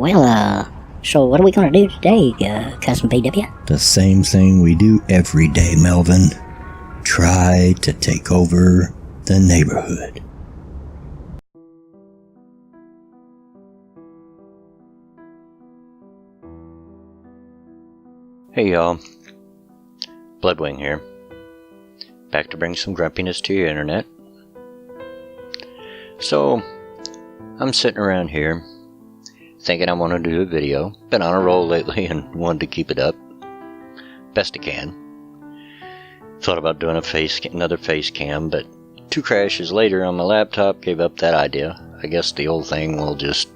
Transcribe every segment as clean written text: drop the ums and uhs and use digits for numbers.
So what are we gonna do today, Cousin PW? The same thing we do every day, Melvin. Try to take over the neighborhood. Hey y'all, Bloodwing here. Back to bring some grumpiness to your internet. So, I'm sitting around here, thinking I want to do a video. Been on a roll lately and wanted to keep it up best I can. Thought about doing another face cam, but 2 crashes later on my laptop gave up that idea. I guess the old thing will just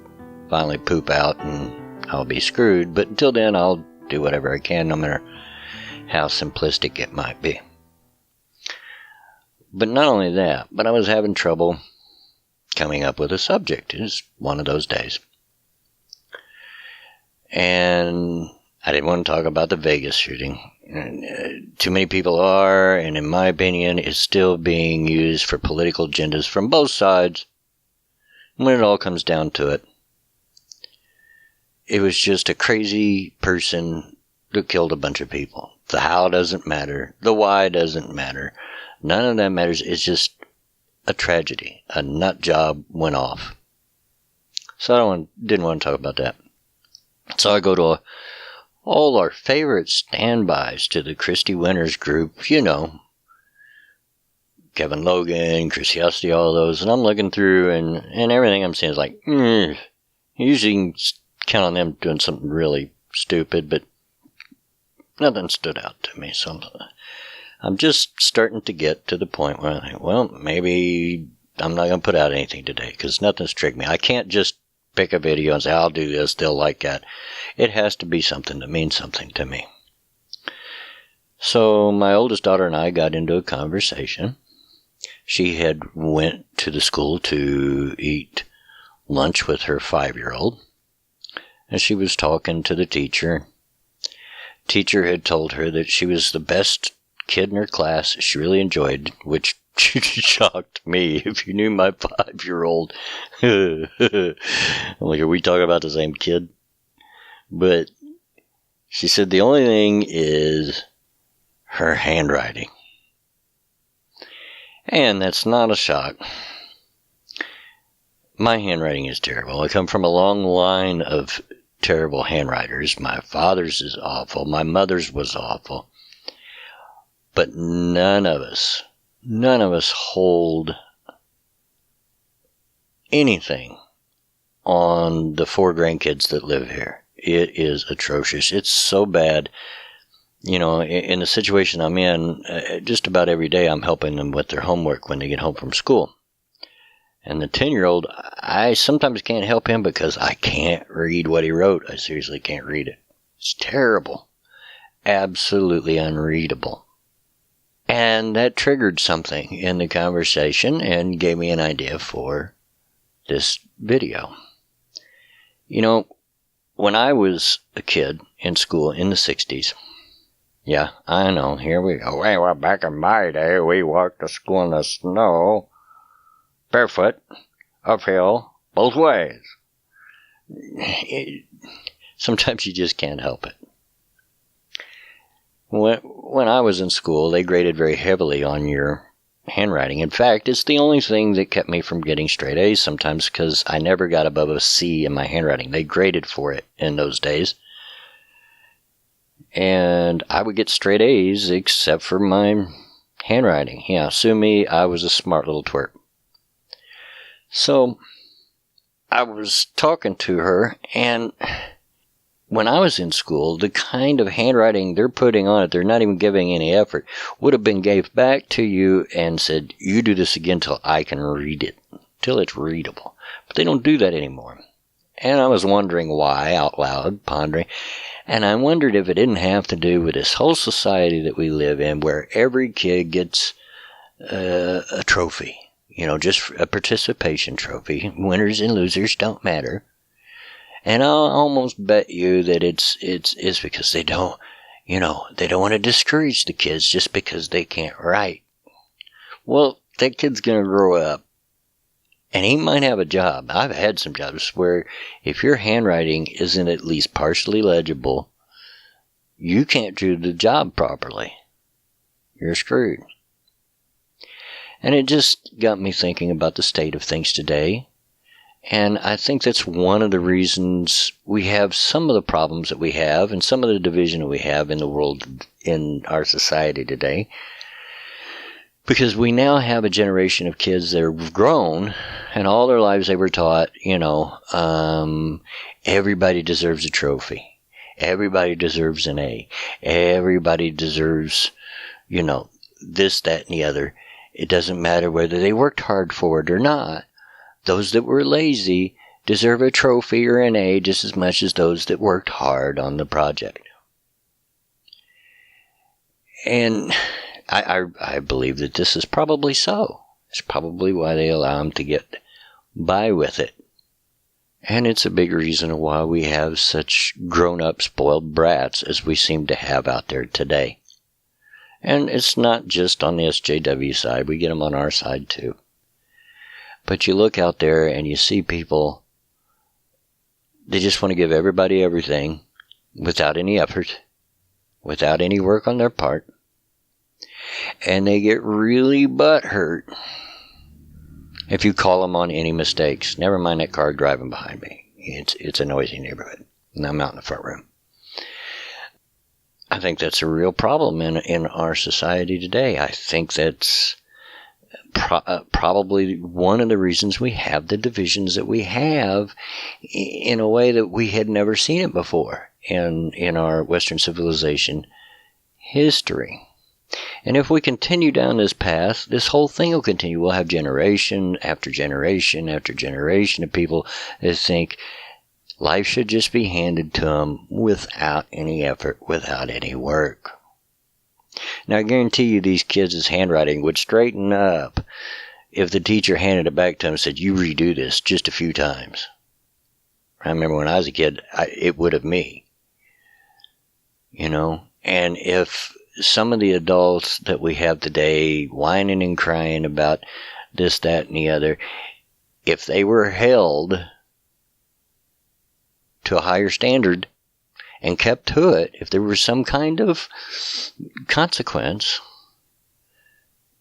finally poop out and I'll be screwed, but until then I'll do whatever I can, no matter how simplistic it might be. But not only that, but I was having trouble coming up with a subject. It was one of those days. And I didn't want to talk about the Vegas shooting. Too many people are, and in my opinion, it's still being used for political agendas from both sides. When it all comes down to it, it was just a crazy person who killed a bunch of people. The how doesn't matter. The why doesn't matter. None of that matters. It's just a tragedy. A nut job went off. So I didn't want to talk about that. So I go to all our favorite standbys to the Christy Winters group. You know, Kevin Logan, Chris Yosty, all those. And I'm looking through and everything I'm seeing is like, usually you can count on them doing something really stupid, but nothing stood out to me. So I'm just starting to get to the point where I think, well, maybe I'm not going to put out anything today because nothing's tricked me. I can't just pick a video and say, I'll do this, they'll like that. It has to be something that means something to me. So my oldest daughter and I got into a conversation. She had went to the school to eat lunch with her 5-year-old. And she was talking to the teacher. Teacher had told her that she was the best kid in her class. She really enjoyed, which shocked me. If you knew my 5-year-old, I'm like, are we talking about the same kid? But she said the only thing is her handwriting. And that's not a shock. My handwriting is terrible. I come from a long line of terrible handwriters. My father's is awful. My mother's was awful. But none of us hold anything on the 4 grandkids that live here. It is atrocious. It's so bad. You know, in the situation I'm in, just about every day I'm helping them with their homework when they get home from school. And the 10-year-old, I sometimes can't help him because I can't read what he wrote. I seriously can't read it. It's terrible. Absolutely unreadable. And that triggered something in the conversation and gave me an idea for this video. You know, when I was a kid in school in the 60s, yeah, I know, here we go. Well, back in my day, we walked to school in the snow, barefoot, uphill, both ways. Sometimes you just can't help it. When I was in school, they graded very heavily on your handwriting. In fact, it's the only thing that kept me from getting straight A's sometimes because I never got above a C in my handwriting. They graded for it in those days. And I would get straight A's except for my handwriting. Yeah, sue me, I was a smart little twerp. So, I was talking to her, and when I was in school, the kind of handwriting they're putting on it, they're not even giving any effort, would have been gave back to you and said, you do this again till I can read it, till it's readable. But they don't do that anymore. And I was wondering why, out loud, pondering. And I wondered if it didn't have to do with this whole society that we live in where every kid gets a trophy. You know, just a participation trophy. Winners and losers don't matter. And I'll almost bet you that it's because they don't want to discourage the kids just because they can't write. Well, that kid's going to grow up And he might have a job. I've had some jobs where if your handwriting isn't at least partially legible, you can't do the job properly. You're screwed. And it just got me thinking about the state of things today. And I think that's one of the reasons we have some of the problems that we have and some of the division that we have in the world, in our society today. Because we now have a generation of kids that are grown, and all their lives they were taught, everybody deserves a trophy. Everybody deserves an A. Everybody deserves, this, that, and the other. It doesn't matter whether they worked hard for it or not. Those that were lazy deserve a trophy or an A just as much as those that worked hard on the project. And I believe that this is probably so. It's probably why they allow them to get by with it. And it's a big reason why we have such grown-up, spoiled brats as we seem to have out there today. And it's not just on the SJW side. We get them on our side too. But you look out there and you see people, they just want to give everybody everything without any effort, without any work on their part. And they get really butthurt if you call them on any mistakes. Never mind that car driving behind me. It's a noisy neighborhood, and I'm out in the front room. I think that's a real problem in our society today. I think that's probably one of the reasons we have the divisions that we have in a way that we had never seen it before in our Western civilization history. And if we continue down this path, this whole thing will continue. We'll have generation after generation after generation of people that think life should just be handed to them without any effort, without any work. Now, I guarantee you these kids' handwriting would straighten up if the teacher handed it back to them and said, you redo this just a few times. I remember when I was a kid, it would have me. And if some of the adults that we have today whining and crying about this, that, and the other, if they were held to a higher standard and kept to it, if there was some kind of consequence,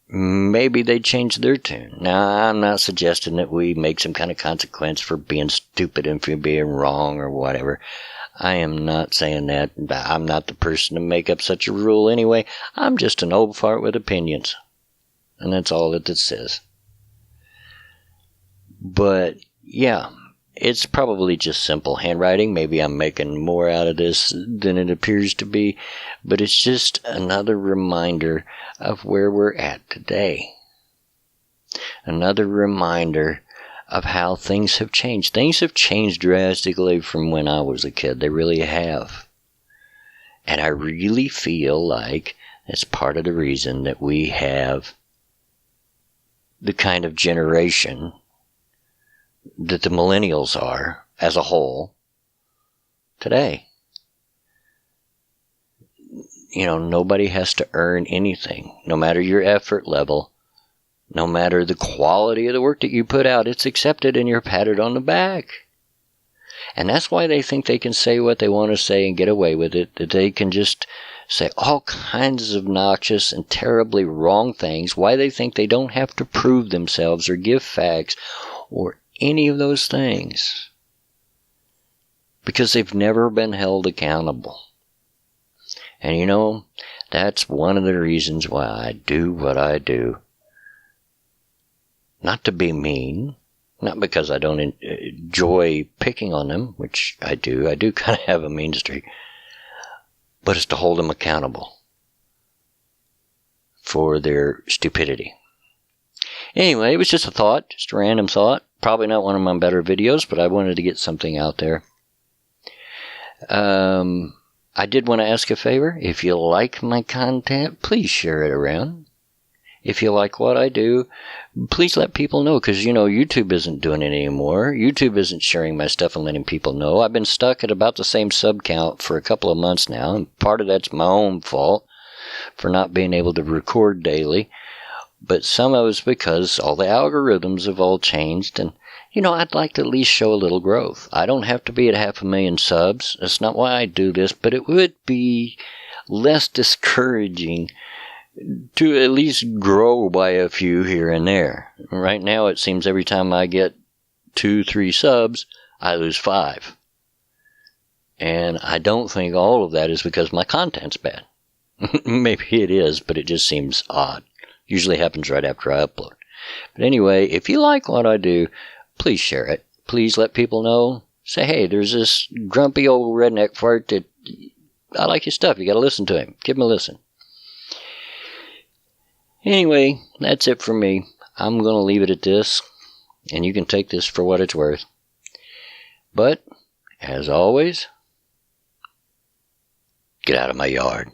maybe they'd change their tune. Now, I'm not suggesting that we make some kind of consequence for being stupid and for being wrong or whatever. I am not saying that. I'm not the person to make up such a rule anyway. I'm just an old fart with opinions. And that's all that it says. But, yeah, it's probably just simple handwriting. Maybe I'm making more out of this than it appears to be. But it's just another reminder of where we're at today. Another reminder of how things have changed. Things have changed drastically from when I was a kid. They really have. And I really feel like it's part of the reason that we have the kind of generation that the millennials are as a whole today. Nobody has to earn anything, no matter your effort level. No matter the quality of the work that you put out, it's accepted and you're patted on the back. And that's why they think they can say what they want to say and get away with it. That they can just say all kinds of noxious and terribly wrong things. Why they think they don't have to prove themselves or give facts or any of those things. Because they've never been held accountable. And that's one of the reasons why I do what I do. Not to be mean, not because I don't enjoy picking on them, which I do. I do kind of have a mean streak. But it's to hold them accountable for their stupidity. Anyway, it was just a thought, just a random thought. Probably not one of my better videos, but I wanted to get something out there. I did want to ask a favor. If you like my content, please share it around. If you like what I do, please let people know, because, YouTube isn't doing it anymore. YouTube isn't sharing my stuff and letting people know. I've been stuck at about the same sub count for a couple of months now, and part of that's my own fault for not being able to record daily But some of it's because all the algorithms have all changed, and, I'd like to at least show a little growth. I don't have to be at 500,000 subs. That's not why I do this, but it would be less discouraging to at least grow by a few here and there. Right now, it seems every time I get 2-3 subs, I lose 5. And I don't think all of that is because my content's bad. Maybe it is, but it just seems odd. Usually happens right after I upload. But anyway, if you like what I do, please share it. Please let people know. Say, hey, there's this grumpy old redneck fart that I like his stuff. You got to listen to him. Give him a listen. Anyway, that's it for me. I'm going to leave it at this, and you can take this for what it's worth. But, as always, get out of my yard.